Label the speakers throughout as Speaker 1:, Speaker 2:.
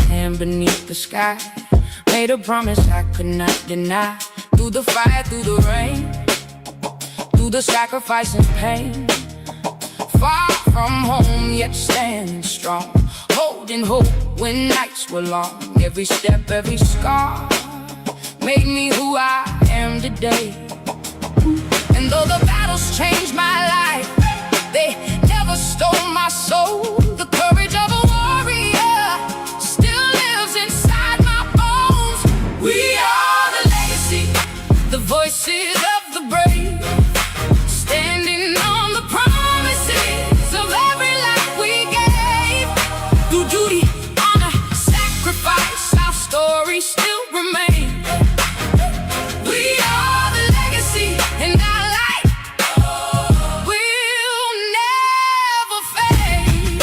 Speaker 1: hand beneath the sky. Made a promise I could not deny. Through the fire, through the rain, through the sacrifice and pain. Far from home, yet standing strong, holding hope when nights were long. Every step, every scar made me who I am today. And though the battles changed my life, they never stole my soul. The courage of a warrior still lives inside my bones. We are the legacy, the voices of the brave, standing on the promises of every life we gave. Through duty, honor, sacrifice, our story still remains. We are the legacy, and our light will never fade.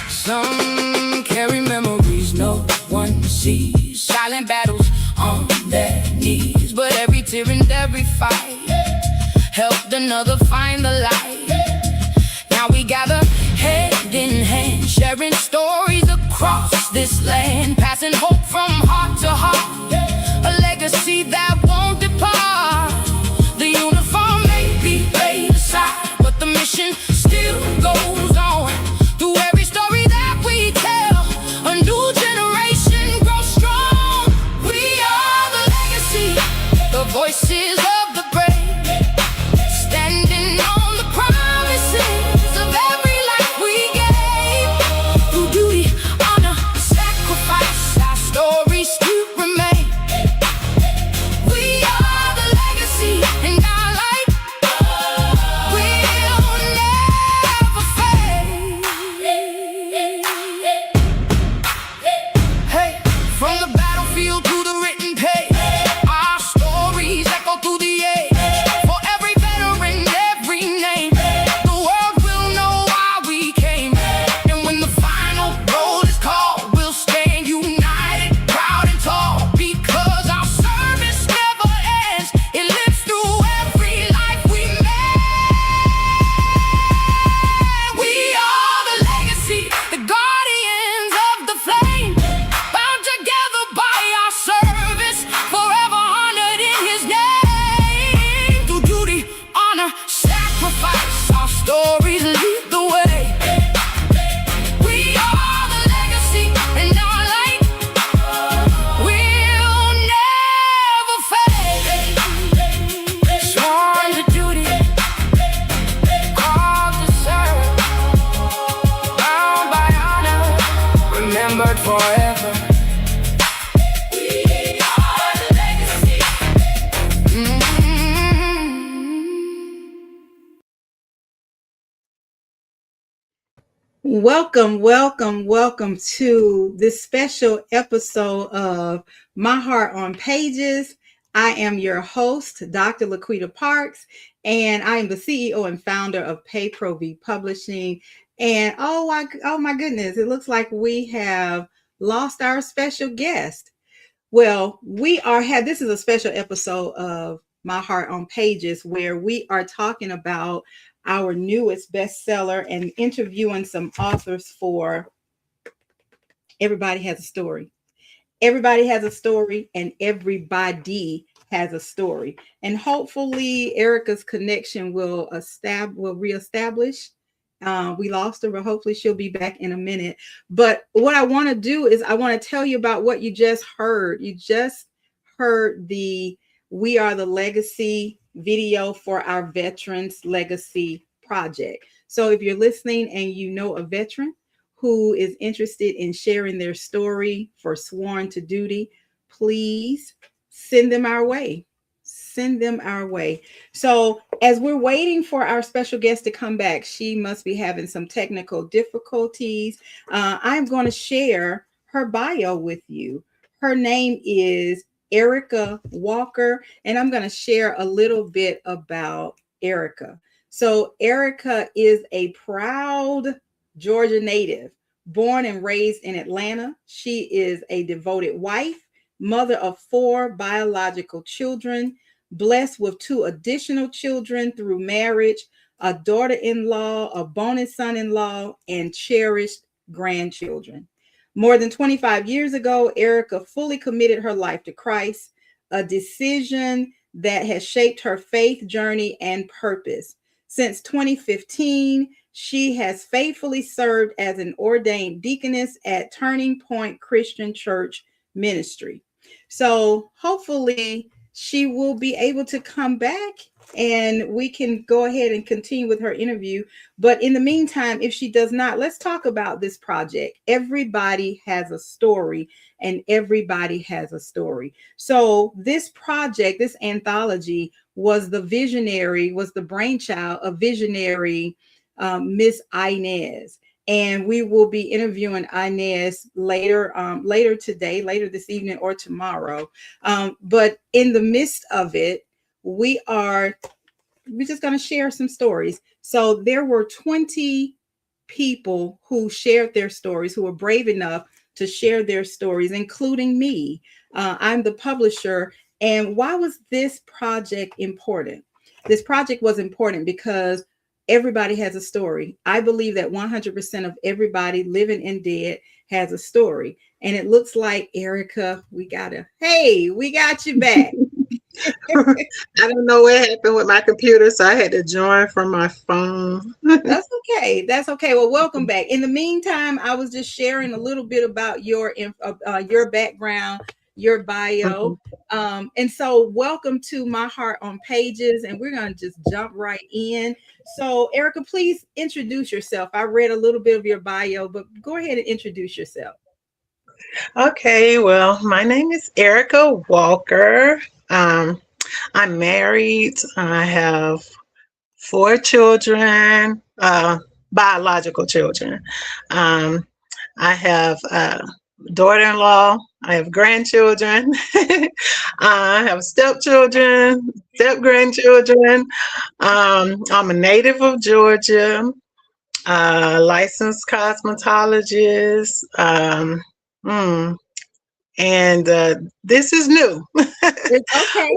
Speaker 1: Some carry memories no one sees, silent battles on their knees, but every tear and every fight helped another find the light. Now we gather hand in hand, sharing stories across this land, passing hope from heart to heart, a legacy that won't depart. The uniform may be laid aside, but the mission still goes on. Through every story that we tell, a new generation grows strong. We are the legacy, the voices of the brave, standing on the promises of every life we gave. Through duty, honor, sacrifice, our story still remains. We are the legacy, and our light will never fade. Hey, from the battlefield to the written page, our stories echo through the age. For every veteran, every name, the world will know why we came. And when the final roll is called, we'll stand united, proud and tall, because our service never ends. It lives through every life we made. We are the legacy, the guardians of the flame, bound together by our service, forever honored in his name. Through duty, honor, sacrifice, our stories lead the way. We are the legacy, and our light will never fade. Sworn to duty, called to serve, bound by honor, remembered forever. We are the legacy.
Speaker 2: Welcome, welcome, welcome to this special episode of My Heart on Pages. I am your host, Dr. LaQuita Parks, and I am the CEO and founder of Pay Pro V Publishing. And oh my goodness, it looks like we have lost our special guest. Well, this is a special episode of My Heart on Pages where we are talking about our newest bestseller and interviewing some authors for Everybody Has a Story. Everybody has a story, and everybody has a story. And hopefully Erica's connection will reestablish. We lost her, but hopefully she'll be back in a minute. But what I want to do is I want to tell you about what you just heard. You just heard the We Are the Legacy video for our Veterans Legacy Project. So if you're listening and you know a veteran who is interested in sharing their story for Sworn to Duty, please send them our way. Send them our way. So as we're waiting for our special guest to come back, she must be having some technical difficulties. I'm going to share her bio with you. Her name is Erica Walker, and I'm going to share a little bit about Erica. So Erica is a proud Georgia native, born and raised in Atlanta. She is a devoted wife, mother of 4 biological children, blessed with 2 additional children through marriage, a daughter-in-law, a bonus son-in-law, and cherished grandchildren. More than 25 years ago, Erica fully committed her life to Christ, a decision that has shaped her faith journey and purpose. Since 2015, she has faithfully served as an ordained deaconess at Turning Point Christian Church Ministry. So hopefully she will be able to come back and we can go ahead and continue with her interview. But in the meantime, if she does not, let's talk about this project. Everybody has a story, and everybody has a story. So this project, this anthology, was the brainchild of visionary Miss Inez. And we will be interviewing Inez later today, later this evening or tomorrow. But in the midst of it, we're just going to share some stories. So there were 20 people who shared their stories, who were brave enough to share their stories, including me. I'm the publisher. And why was this project important? This project was important because everybody has a story. I believe that 100% of everybody, living and dead, has a story. And it looks like, Erica, we got you back.
Speaker 3: I don't know what happened with my computer, so I had to join from my phone.
Speaker 2: That's okay. That's okay. Well, welcome back. In the meantime, I was just sharing a little bit about your background, your bio. And so welcome to My Heart on Pages, and we're going to just jump right in. So Erica, please introduce yourself. I read a little bit of your bio, but go ahead and introduce yourself.
Speaker 3: Okay, well, my name is Erica Walker. Um, I'm married. I have 4 children, biological children. Um, I have a daughter-in-law. I have grandchildren. I have stepchildren, step-grandchildren. I'm a native of Georgia, licensed cosmetologist. Hmm, and this is new.
Speaker 2: It's okay.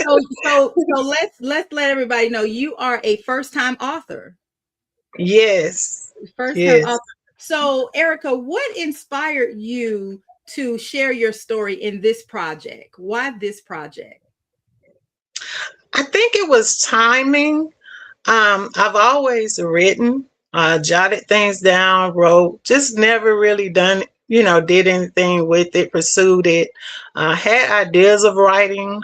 Speaker 2: So let's let everybody know you are a first-time author.
Speaker 3: Yes,
Speaker 2: First-time
Speaker 3: yes.
Speaker 2: author. So Erica, what inspired you to share your story in this project? Why this project?
Speaker 3: I think it was timing. I've always written, jotted things down, wrote, just never really did anything with it, pursued it. Had ideas of writing.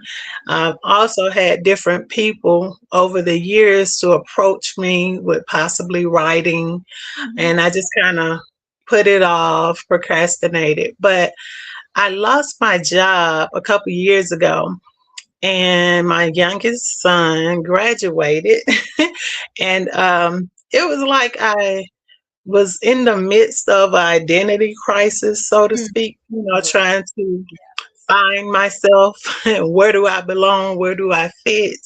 Speaker 3: Also had different people over the years to approach me with possibly writing, and I just kind of put it off, procrastinated. But I lost my job a couple years ago, and my youngest son graduated. And it was like I was in the midst of an identity crisis, so to speak, trying to find myself. Where do I belong? Where do I fit?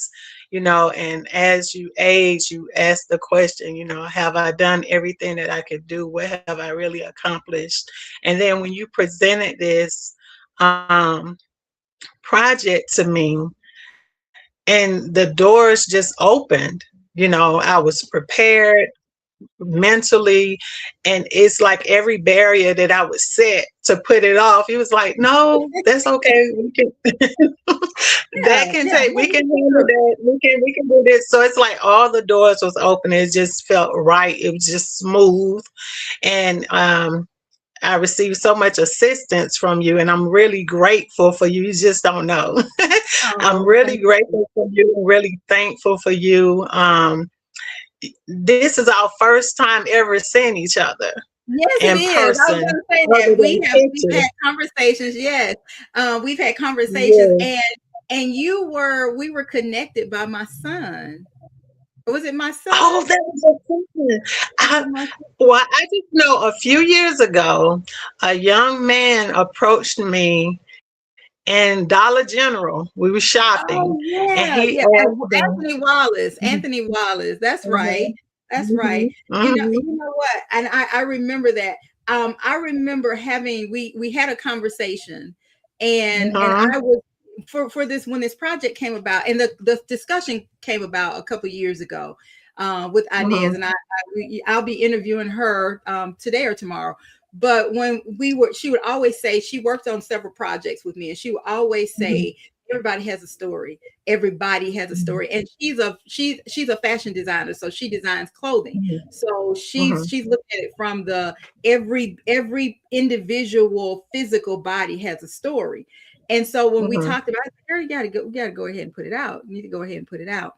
Speaker 3: And as you age, you ask the question, have I done everything that I could do? What have I really accomplished? And then when you presented this project to me, and the doors just opened. I was prepared mentally, and it's like every barrier that I would set to put it off, it was like, no, that's okay. We can we can handle that. We can do this. So it's like all the doors was open. It just felt right. It was just smooth. And I received so much assistance from you, and I'm really grateful for you. You just don't know. I'm really grateful for you, really thankful for you. This is our first time ever seeing each other.
Speaker 2: Yes,
Speaker 3: in
Speaker 2: it is. I was
Speaker 3: person.
Speaker 2: going to say
Speaker 3: Other
Speaker 2: that
Speaker 3: than
Speaker 2: we've had
Speaker 3: pictures.
Speaker 2: conversations. Yes, we've had conversations,
Speaker 3: Yes.
Speaker 2: and we were connected by my son. Was it my
Speaker 3: Oh,
Speaker 2: son?
Speaker 3: that was a question.
Speaker 2: Was
Speaker 3: I,
Speaker 2: it my son?
Speaker 3: well, I just know a few years ago, a young man approached me in Dollar General. We were shopping,
Speaker 2: Oh
Speaker 3: and
Speaker 2: yeah,
Speaker 3: he
Speaker 2: yeah.
Speaker 3: asked me.
Speaker 2: Anthony Wallace.
Speaker 3: Mhm,
Speaker 2: Anthony Wallace. That's right.
Speaker 3: mhm,
Speaker 2: That's right.
Speaker 3: mhm, mhm,
Speaker 2: You know what? And I remember that. I remember having we had a conversation, and
Speaker 3: mhm,
Speaker 2: I was for this when this project came about, and the discussion came about a couple years ago. with Inez,
Speaker 3: Mhm.
Speaker 2: and I'll be interviewing her today or tomorrow. But when she would always say, she worked on several projects with me, and she would always
Speaker 3: Mhm.
Speaker 2: say, everybody has a story. Everybody has a story. And she's a fashion designer, so she designs clothing.
Speaker 3: Mhm.
Speaker 2: So
Speaker 3: Mhm.
Speaker 2: she's looking at it from the every individual physical body has a story. And so when we
Speaker 3: Mhm.
Speaker 2: talked about it, girl, we gotta go ahead and put it out. You need to go ahead and put it out.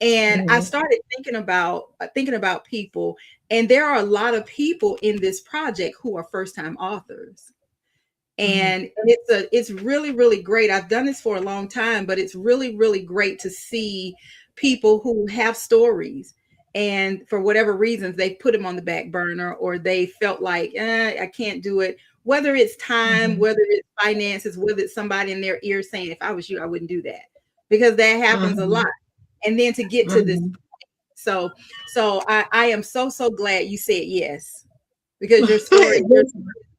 Speaker 2: And I
Speaker 3: Mhm.
Speaker 2: started thinking about people, and there are a lot of people in this project who are first time authors.
Speaker 3: Mhm.
Speaker 2: And it's really, really great. I've done this for a long time, but it's really, really great to see people who have stories, and for whatever reasons they put them on the back burner, or they felt like, I can't do it, whether it's time,
Speaker 3: Mhm.
Speaker 2: whether it's finances, whether it's somebody in their ear saying, if I was you, I wouldn't do that, because that happens a lot.
Speaker 3: Mhm.
Speaker 2: And then to get to this,
Speaker 3: Mhm.
Speaker 2: so I am so, so glad you said yes, because your story is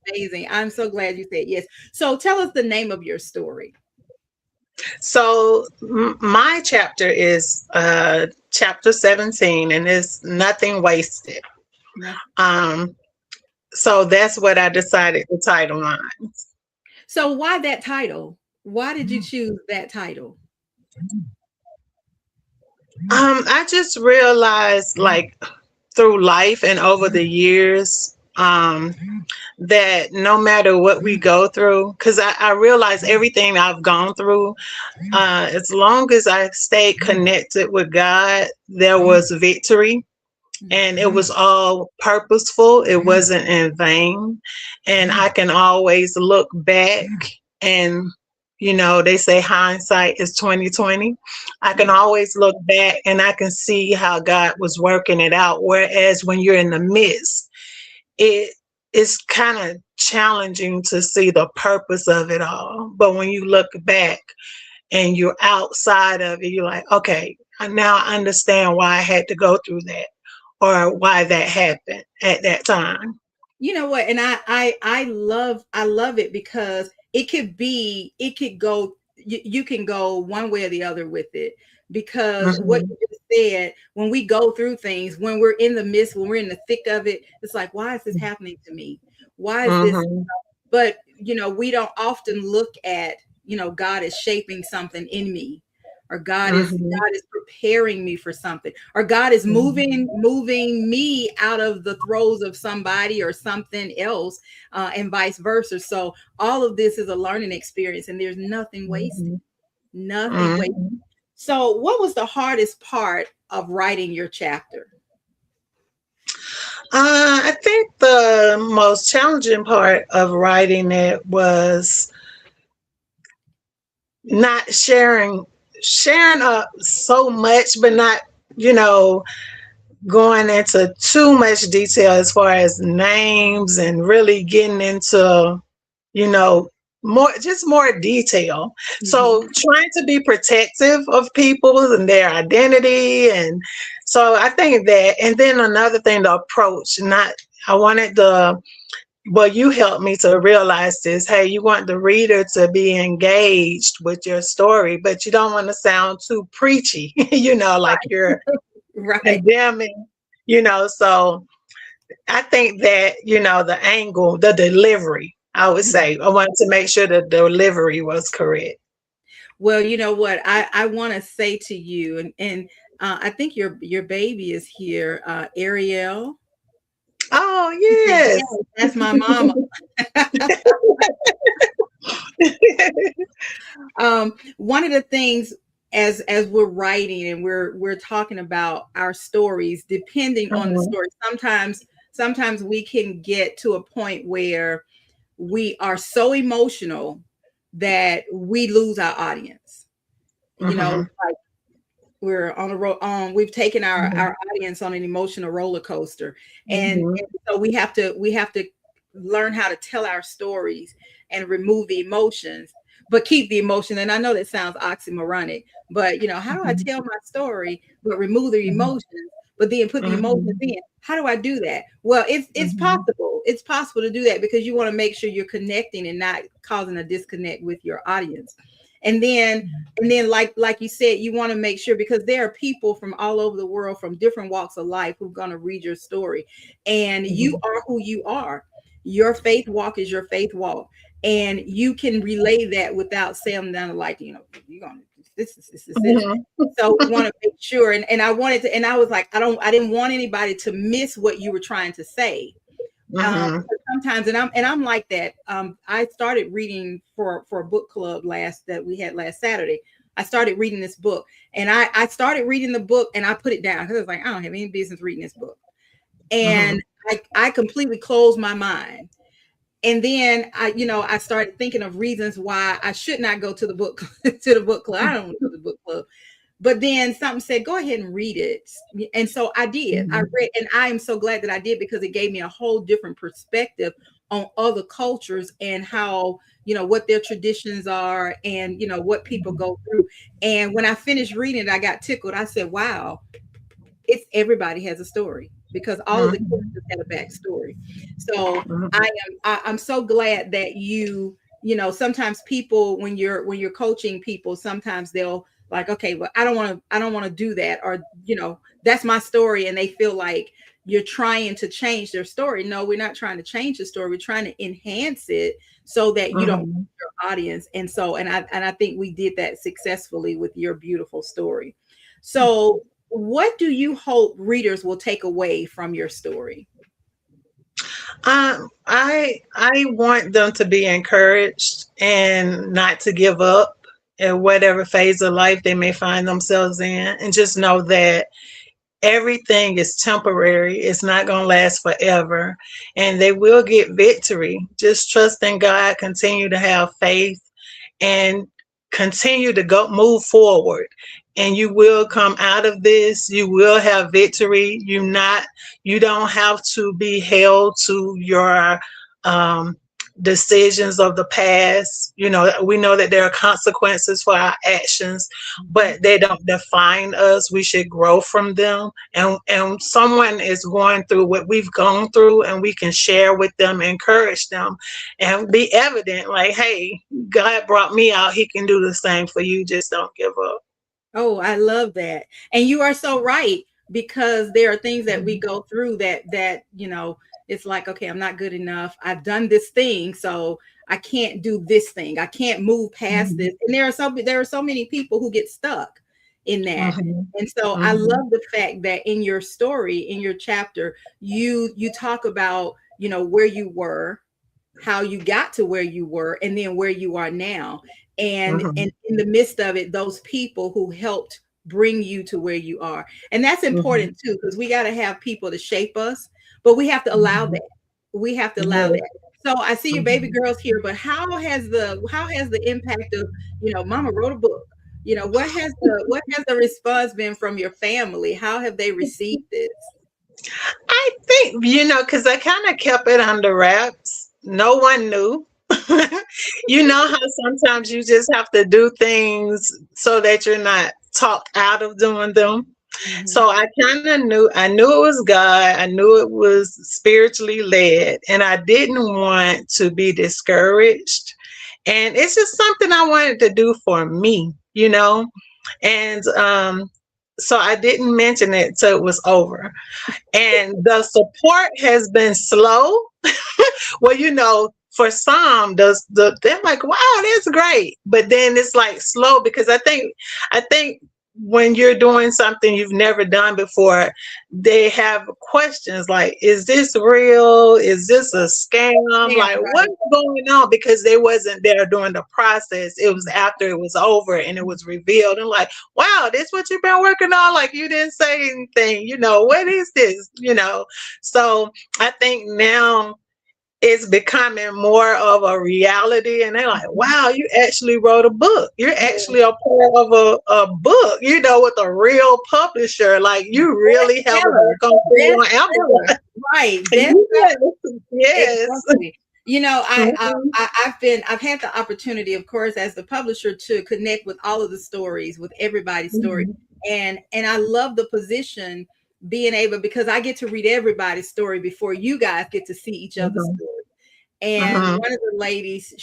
Speaker 2: amazing. I'm so glad you said yes. So tell us the name of your story.
Speaker 3: So my chapter is chapter 17, and it's nothing wasted.
Speaker 2: No.
Speaker 3: Um, so that's what I decided to title mine.
Speaker 2: So why that title? Why did you choose that title?
Speaker 3: I just realized, like, through life and over the years, that no matter what we go through, because I realize everything I've gone through, as long as I stayed connected with God, there was victory, and it was all purposeful. It wasn't in vain. And I can always look back, and they say hindsight is 2020. I can always look back and I can see how God was working it out. Whereas when you're in the midst, it is kind of challenging to see the purpose of it all. But when you look back and you're outside of it, you're like, okay, now I understand why I had to go through that, or why that happened at that time.
Speaker 2: You know what? And I love it, because it could go, you can go one way or the other with it, because what
Speaker 3: Hmm.
Speaker 2: you just said, when we go through things, when we're in the midst, when we're in the thick of it, it's like, why is this happening to me? Why is this?
Speaker 3: Hmm.
Speaker 2: But we don't often look at, God is shaping something in me, or
Speaker 3: Hmm.
Speaker 2: God is preparing me for something, or God is moving me out of the throes of somebody or something else, and vice versa. So all of this is a learning experience, and there's nothing wasted.
Speaker 3: Hmm.
Speaker 2: Nothing wasted.
Speaker 3: Hmm.
Speaker 2: So what was the hardest part of writing your chapter?
Speaker 3: I think the most challenging part of writing it was not sharing so much, but not, you know, going into too much detail as far as names, and really getting into, you know, more detail.
Speaker 2: Mhm.
Speaker 3: So trying to be protective of people and their identity. And so I think that, and then another thing, the approach, not, I wanted the, well, you helped me to realize this. Hey, you want the reader to be engaged with your story, but you don't want to sound too preachy, like you're
Speaker 2: Right.
Speaker 3: condemning, so I think that, the angle, the delivery, I would say, I wanted to make sure the delivery was correct.
Speaker 2: Well, you know what I want to say to you, and I think your baby is here, Ariel.
Speaker 3: Oh,
Speaker 2: She said, yes,
Speaker 3: yes.
Speaker 2: that's my mama. One of the things, as we're writing and we're talking about our stories, depending on the
Speaker 3: Mhm.
Speaker 2: story, sometimes we can get to a point where we are so emotional that we lose our audience.
Speaker 3: Mhm.
Speaker 2: Like, we're on a road, we've taken
Speaker 3: Mhm.
Speaker 2: our audience on an emotional roller coaster,
Speaker 3: Mhm.
Speaker 2: and so we have to learn how to tell our stories and remove the emotions, but keep the emotion. And I know that sounds oxymoronic, but how do I
Speaker 3: Mhm.
Speaker 2: tell my story but remove the
Speaker 3: Mhm.
Speaker 2: emotions, but then put the emotions
Speaker 3: Mhm.
Speaker 2: in? How do I do that? Well, it's
Speaker 3: Mhm.
Speaker 2: possible. It's possible to do that, because you want to make sure you're connecting and not causing a disconnect with your audience. And then like you said, you want to make sure, because there are people from all over the world from different walks of life who are going to read your story, and you are who you are. Your faith walk is your faith walk, and you can relay that without saying down like, you're gonna this is it.
Speaker 3: Mhm.
Speaker 2: So we want to make sure, and I wanted to, and I was like, I didn't want anybody to miss what you were trying to say.
Speaker 3: Mhm.
Speaker 2: Sometimes, and I'm like that. I started reading for a book club that we had last Saturday. I started reading this book, and I started reading the book, and I put it down because I was like, I don't have any business reading this book, and
Speaker 3: Mhm.
Speaker 2: I completely closed my mind. And then I started thinking of reasons why I should not go to the book to the book club. I don't want to go to the book club. But then something said, go ahead and read it. And so I did. I
Speaker 3: Mhm.
Speaker 2: read, and I am so glad that I did, because it gave me a whole different perspective on other cultures and how, what their traditions are, and, what people go through. And when I finished reading it, I got tickled. I said, wow, it's everybody has a story, because all of the
Speaker 3: Mhm.
Speaker 2: characters had a backstory. So
Speaker 3: Mhm.
Speaker 2: I'm so glad that sometimes people, when you're coaching people, sometimes they'll like, okay, well, I don't want to do that, or that's my story, and they feel like you're trying to change their story. No, we're not trying to change the story. We're trying to enhance it so that you don't
Speaker 3: Mhm.
Speaker 2: lose your audience. And so, and I think we did that successfully with your beautiful story. So what do you hope readers will take away from your story?
Speaker 3: I want them to be encouraged and not to give up in whatever phase of life they may find themselves in, and just know that everything is temporary. It's not going to last forever, and they will get victory. Just trust in God, continue to have faith, and continue to go move forward, and you will come out of this. You will have victory. You don't have to be held to your um decisions of the past. We know that there are consequences for our actions,
Speaker 2: Mhm.
Speaker 3: but they don't define us. We should grow from them, and someone is going through what we've gone through, and we can share with them, encourage them, and be evident like, hey, God brought me out. He can do the same for you. Just don't give up.
Speaker 2: Oh, I love that. And you are so right, because there are things that we go through that it's like, okay, I'm not good enough. I've done this thing, so I can't do this thing. I can't move past
Speaker 3: Mhm.
Speaker 2: this. And there are so many people who get stuck in that.
Speaker 3: Mhm.
Speaker 2: And so I
Speaker 3: Mhm.
Speaker 2: love the fact that in your story, in your chapter, you talk about, where you were, how you got to where you were, and then where you are now, and
Speaker 3: Mhm.
Speaker 2: in the midst of it, those people who helped bring you to where you are. And that's
Speaker 3: Mhm.
Speaker 2: important too, because we got to have people to shape us, but we have to allow
Speaker 3: Mhm.
Speaker 2: that. We have to allow
Speaker 3: Yes.
Speaker 2: that. So I see your baby
Speaker 3: Mhm.
Speaker 2: girls here, but how has the impact of, mama wrote a book, what has the response been from your family? How have they received this?
Speaker 3: I think, because I kind of kept it under wraps. No one knew. You know how sometimes you just have to do things so that you're not talked out of doing them.
Speaker 2: Mhm.
Speaker 3: So I knew it was God. I knew it was spiritually led, and I didn't want to be discouraged. And it's just something I wanted to do for me. And so I didn't mention it till it was over. And the support has been slow. Well, for some, they're like, "Wow, that's great," but then it's like slow, because I think when you're doing something you've never done before, they have questions like, "Is this real? Is this a scam?
Speaker 2: Yeah,
Speaker 3: Like,
Speaker 2: right.
Speaker 3: what's going on?" Because they wasn't there during the process. It was after it was over and it was revealed, and like, "Wow, this what you've been working on? Like, you didn't say anything. What is this?" So I think now it's becoming more of a reality, and they're like, wow, you actually wrote a book. You're actually a part of a book, with a real publisher. Like, you really have a
Speaker 2: Bestseller.
Speaker 3: book on sale on
Speaker 2: Bestseller.
Speaker 3: Amazon.
Speaker 2: Right.
Speaker 3: Yes. Yes.
Speaker 2: Exactly.
Speaker 3: Mhm.
Speaker 2: I've had the opportunity, of course, as the publisher, to connect with all of the stories, with everybody's story.
Speaker 3: Mhm.
Speaker 2: And I love the position, being able, because I get to read everybody's story before you guys get to see each other's
Speaker 3: Mhm.
Speaker 2: story. And
Speaker 3: Mhm.
Speaker 2: one of the ladies,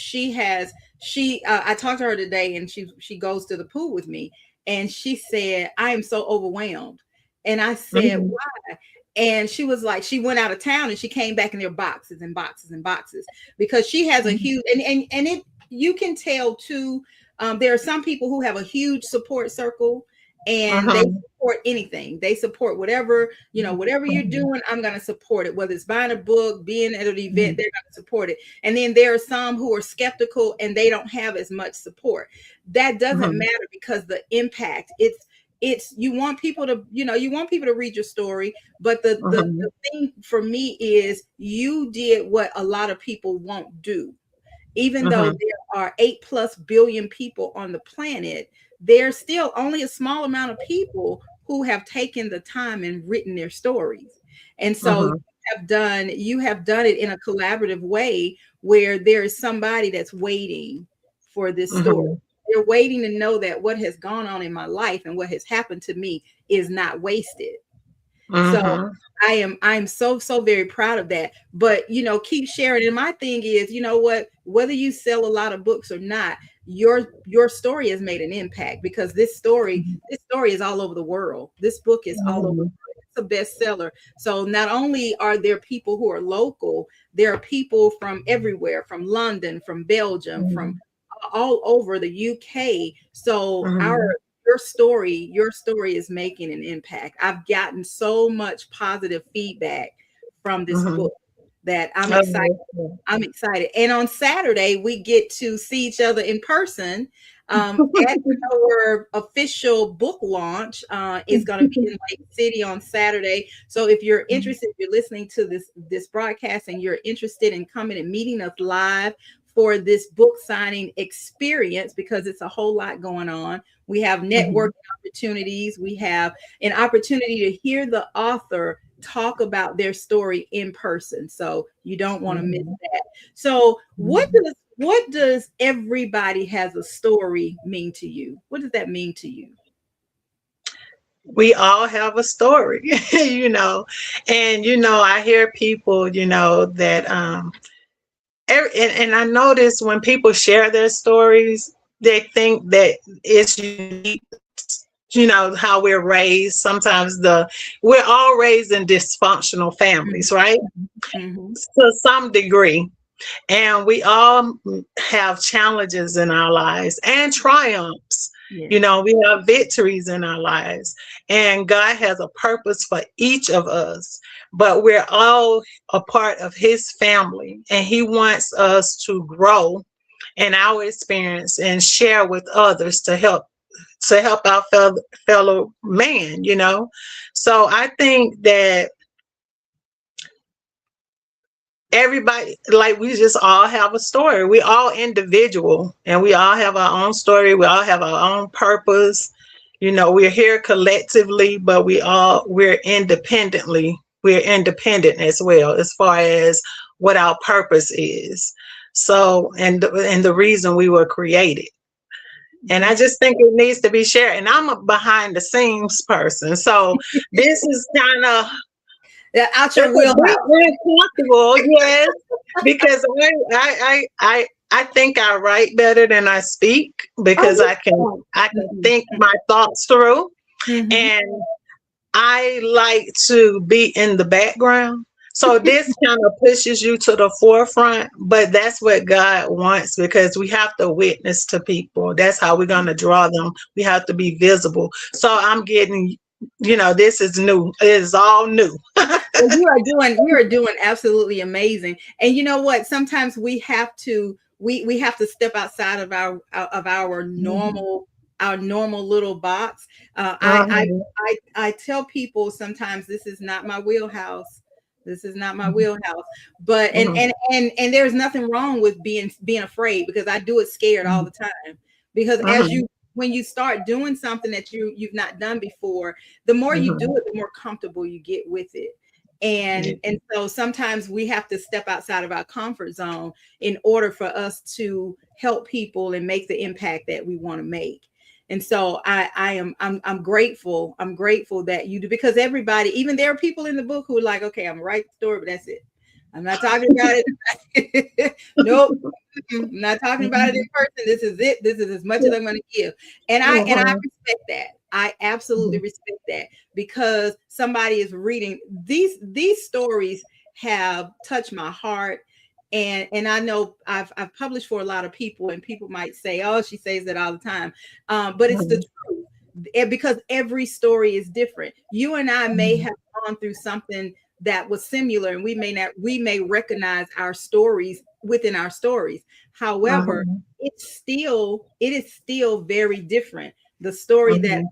Speaker 2: I talked to her today, and she goes to the pool with me, and she said, I am so overwhelmed. And I said,
Speaker 3: Mhm.
Speaker 2: why? And she was like, she went out of town and she came back and there were boxes and boxes and boxes, because she has a huge, and it, you can tell too. There are some people who have a huge support circle, and they
Speaker 3: Mhm.
Speaker 2: support anything. They support whatever, whatever you're
Speaker 3: Mhm.
Speaker 2: doing, I'm going to support it. Whether it's buying a book, being at an event,
Speaker 3: Mhm.
Speaker 2: they're going to support it. And then there are some who are skeptical and they don't have as much support. That doesn't
Speaker 3: Mhm.
Speaker 2: matter, because the impact, it's you want people to, you want people to read your story, but the
Speaker 3: Mhm.
Speaker 2: thing for me is you did what a lot of people won't do. Even though
Speaker 3: Mhm.
Speaker 2: there are 8+ billion people on the planet, there's still only a small amount of people who have taken the time and written their stories. And so
Speaker 3: Mhm.
Speaker 2: you have done it in a collaborative way, where there is somebody that's waiting for this story.
Speaker 3: Mhm.
Speaker 2: They're waiting to know that what has gone on in my life and what has happened to me is not wasted. So
Speaker 3: Mhm.
Speaker 2: I'm so very proud of that. But keep sharing. And my thing is, what, whether you sell a lot of books or not, your story has made an impact, because this story is all over the world. This book is all over the
Speaker 3: Mhm.
Speaker 2: world. It's a bestseller. So not only are there people who are local, there are people from everywhere, from London, from Belgium, from
Speaker 3: Mhm.
Speaker 2: all over the UK. So
Speaker 3: Mhm.
Speaker 2: your story is making an impact. I've gotten so much positive feedback from this
Speaker 3: Mhm.
Speaker 2: book that I'm excited.
Speaker 3: Oh,
Speaker 2: I'm excited. And on Saturday, we get to see each other in person, at our official book launch. Is going to be in Lake City on Saturday. So if you're interested, if you're listening to this broadcast and you're interested in coming and meeting us live for this book signing experience, because it's a whole lot going on. We have networking
Speaker 3: Mhm.
Speaker 2: opportunities. We have an opportunity to hear the author talk about their story in person. So you don't want to miss
Speaker 3: Mhm.
Speaker 2: that. So
Speaker 3: Mhm.
Speaker 2: what does everybody has a story mean to you? What does that mean to you?
Speaker 3: We all have a story, and I hear people, that and I notice when people share their stories, they think that it's unique, how we're raised. Sometimes we're all raised in dysfunctional families, right?
Speaker 2: Mm-hmm.
Speaker 3: To some degree. And we all have challenges in our lives and triumphs.
Speaker 2: Yes.
Speaker 3: We have victories in our lives. And God has a purpose for each of us. But we're all a part of His family. And He wants us to grow in our experience and share with others to help our fellow man. So I think that everybody, like, we just all have a story. We all individual, and we all have our own story. We all have our own purpose. We're here collectively, but we're independent as well, as far as what our purpose is. So, and the reason we were created. And I
Speaker 2: That's
Speaker 3: just think it needs to be shared. And I'm a behind the scenes person, so this is kind of,
Speaker 2: out your
Speaker 3: it's a bit
Speaker 2: wheelhouse.
Speaker 3: uncomfortable, yes, because I think I write better than I speak,
Speaker 2: Oh,
Speaker 3: because
Speaker 2: you
Speaker 3: I can
Speaker 2: don't.
Speaker 3: think my thoughts through,
Speaker 2: Mm-hmm.
Speaker 3: and I like to be in the background. So this kind of pushes you to the forefront, but that's what God wants, because we have to witness to people. That's how we're going to draw them. We have to be visible. So I'm getting, this is new. It is all new.
Speaker 2: Well, you are doing absolutely amazing. And you know what? Sometimes we have to step outside of our
Speaker 3: Mhm.
Speaker 2: normal little box.
Speaker 3: Mhm.
Speaker 2: I tell people sometimes this is not my wheelhouse. This is not my wheelhouse. But
Speaker 3: Mhm.
Speaker 2: and there's nothing wrong with being afraid, because I do it scared all
Speaker 3: Mhm.
Speaker 2: the time. Because
Speaker 3: Mhm.
Speaker 2: when you start doing something that you've not done before, the more you do
Speaker 3: Mhm.
Speaker 2: it, the more comfortable you get with it.
Speaker 3: Yeah.
Speaker 2: And so sometimes we have to step outside of our comfort zone in order for us to help people and make the impact that we want to make. And so I'm grateful. I'm grateful that you do, because everybody, even there are people in the book who are like, okay, I'm gonna write the story, but that's it. I'm not talking about it. Nope. I'm not talking about it in person. This is it. This is as much as I'm going to give. And I respect that. I absolutely respect that, because somebody is reading these stories have touched my heart. And I know I've published for a lot of people, and people might say, "Oh, she says that all the time," but it's the truth. Because every story is different. You and I may have gone through something that was similar, and we may recognize our stories within our stories. However, it is still very different. The story that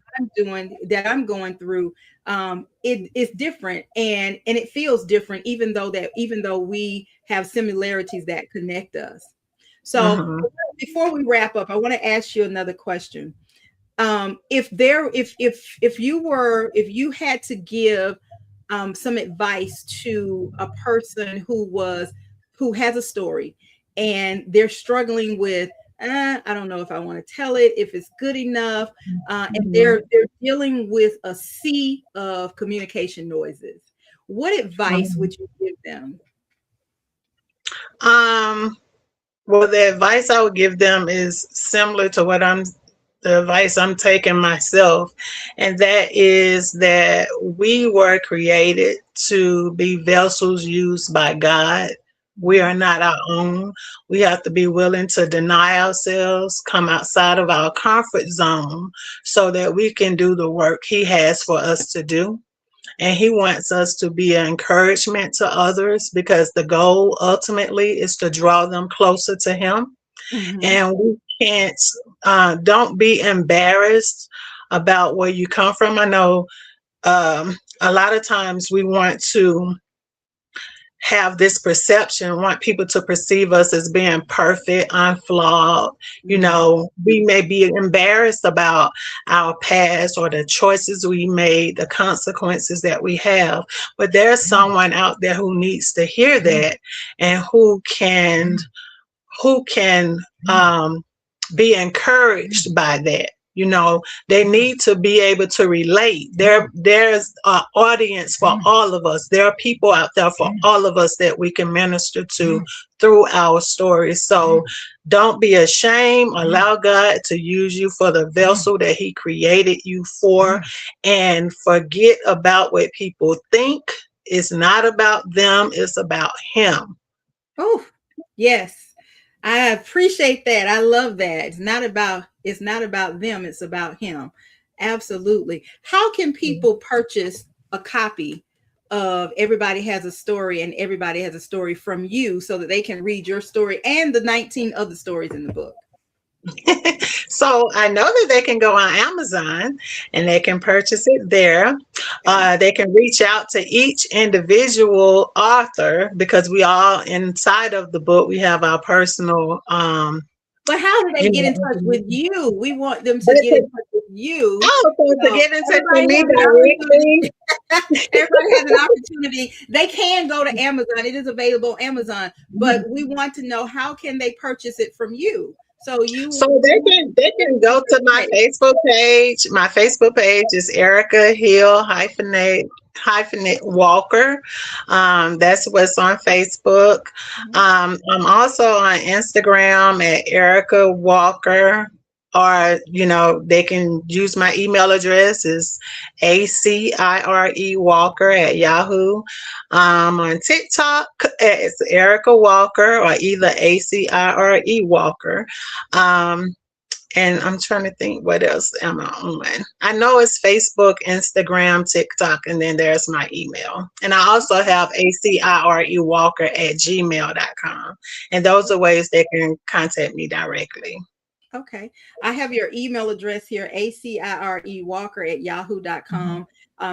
Speaker 2: I'm going through, it is different, and it feels different, even though we have similarities that connect us. So before we wrap up, I want to ask you another question. If you had to give some advice to a person who has a story, and they're struggling with, I don't know if I want to tell it, if it's good enough, and they're dealing with a sea of communication noises, what advice would you give them?
Speaker 3: Well, the advice I would give them is similar to the advice I'm taking myself. And that is that we were created to be vessels used by God. We are not our own. We have to be willing to deny ourselves, come outside of our comfort zone so that we can do the work He has for us to do. And He wants us to be an encouragement to others, because the goal ultimately is to draw them closer to Him. And we can't, don't be embarrassed about where you come from. I know a lot of times we want to have this perception, want people to perceive us as being perfect, unflawed. You know, we may be embarrassed about our past or the choices we made, the consequences that we have. But there's someone out there who needs to hear that, and who can be encouraged by that. You know, they need to be able to relate. There's an audience for all of us. There are people out there for all of us that we can minister to through our stories. So don't be ashamed. Allow God to use you for the vessel that He created you for, and forget about what people think. It's not about them. It's about Him.
Speaker 2: Oh, yes. I appreciate that. I love that. It's not about them, it's about Him. Absolutely. How can people purchase a copy of Everybody Has a Story and Everybody Has a Story from you, so that they can read your story and the 19 other stories in the book?
Speaker 3: So I know that they can go on Amazon and they can purchase it there. They can reach out to each individual author, because we all, inside of the book, we have our personal
Speaker 2: But how do they get in touch with you? We want them to get in touch with you.
Speaker 3: To get in touch with me directly.
Speaker 2: Everybody has an opportunity. They can go to Amazon. It is available on Amazon. But we want to know, how can they purchase it from you? So
Speaker 3: they can go to my Facebook page. My Facebook page is Erica Hill hyphenate Walker. That's what's on Facebook. I'm also on Instagram at Erica Walker, or they can use my email address is ACIRE Walker at Yahoo. On TikTok, it's Erica Walker, or either ACIRE Walker. And I'm trying to think, what else am I on? I know it's Facebook, Instagram, TikTok, and then there's my email. And I also have ACIRE Walker at gmail.com. And those are ways they can contact me directly.
Speaker 2: Okay. I have your email address here, ACIRE Walker at yahoo.com.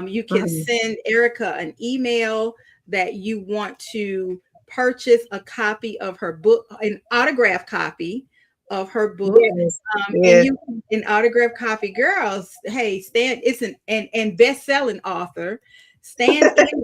Speaker 2: You can send Erica an email that you want to purchase a copy of her book, an autographed copy of her book.
Speaker 3: Yes.
Speaker 2: And you, an autographed copy, girls, hey, it's and best-selling author. Stand in,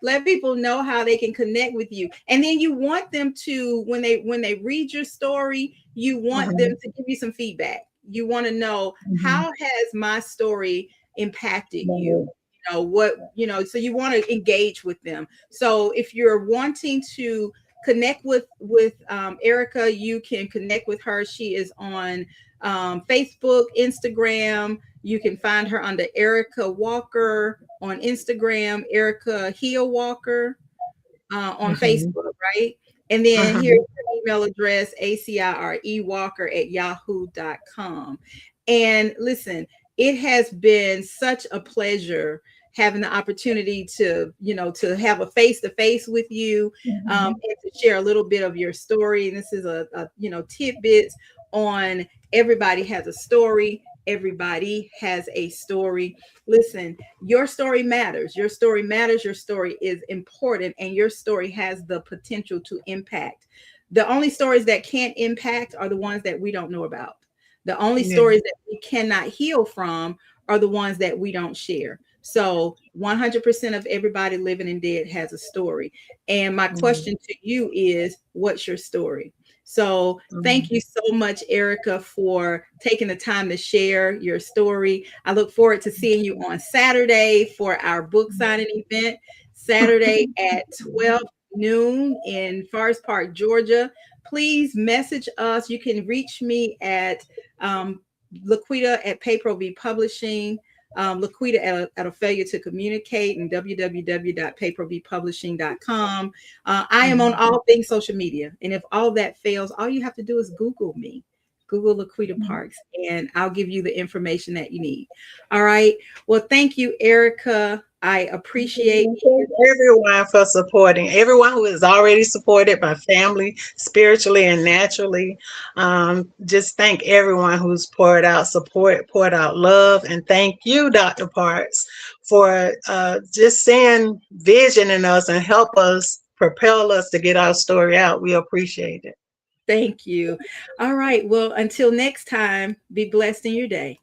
Speaker 2: let people know how they can connect with you. And then you want them to, when they read your story, you want them to give you some feedback. You want to know, how has my story impacted you? so you want to engage with them. So if you're wanting to connect with Erica, you can connect with her. She is on Facebook, Instagram. You can find her under Erica Walker on Instagram, Erica Heel Walker on
Speaker 3: Mhm.
Speaker 2: Facebook, right? And then here's
Speaker 3: Mhm.
Speaker 2: her email address, acirewalker@yahoo.com. And listen, it has been such a pleasure having the opportunity to have a face to face with you,
Speaker 3: Mhm.
Speaker 2: and to share a little bit of your story. And this is tidbits on everybody has a story. Everybody has a story. Listen, your story matters. Your story matters. Your story is important, and your story has the potential to impact. The only stories that can't impact are the ones that we don't know about. The only
Speaker 3: Yeah.
Speaker 2: stories that we cannot heal from are the ones that we don't share. So 100% of everybody living and dead has a story. And my
Speaker 3: Mhm.
Speaker 2: question to you is, what's your story? So thank
Speaker 3: Mhm.
Speaker 2: you so much, Erica, for taking the time to share your story. I look forward to seeing you on Saturday for our book signing event, Saturday at 12 noon in Forest Park, Georgia. Please message us. You can reach me at um, LaQuita at PayPro Publishing, LaQuita at a failure to communicate, and www.payprovpublishing.com. I am on
Speaker 3: Mhm.
Speaker 2: all things social media. And if all that fails, all you have to do is Google me. Google LaQuita Parks, and I'll give you the information that you need. All right. Well, thank you, Erica. I appreciate
Speaker 3: Thank everyone for supporting. Everyone who is already supported by family, spiritually and naturally. Just thank everyone who's poured out support, poured out love, and thank you, Dr. Parks, for just seeing vision in us and help us propel us to get our story out. We appreciate it.
Speaker 2: Thank you. All right. Well, until next time, be blessed in your day.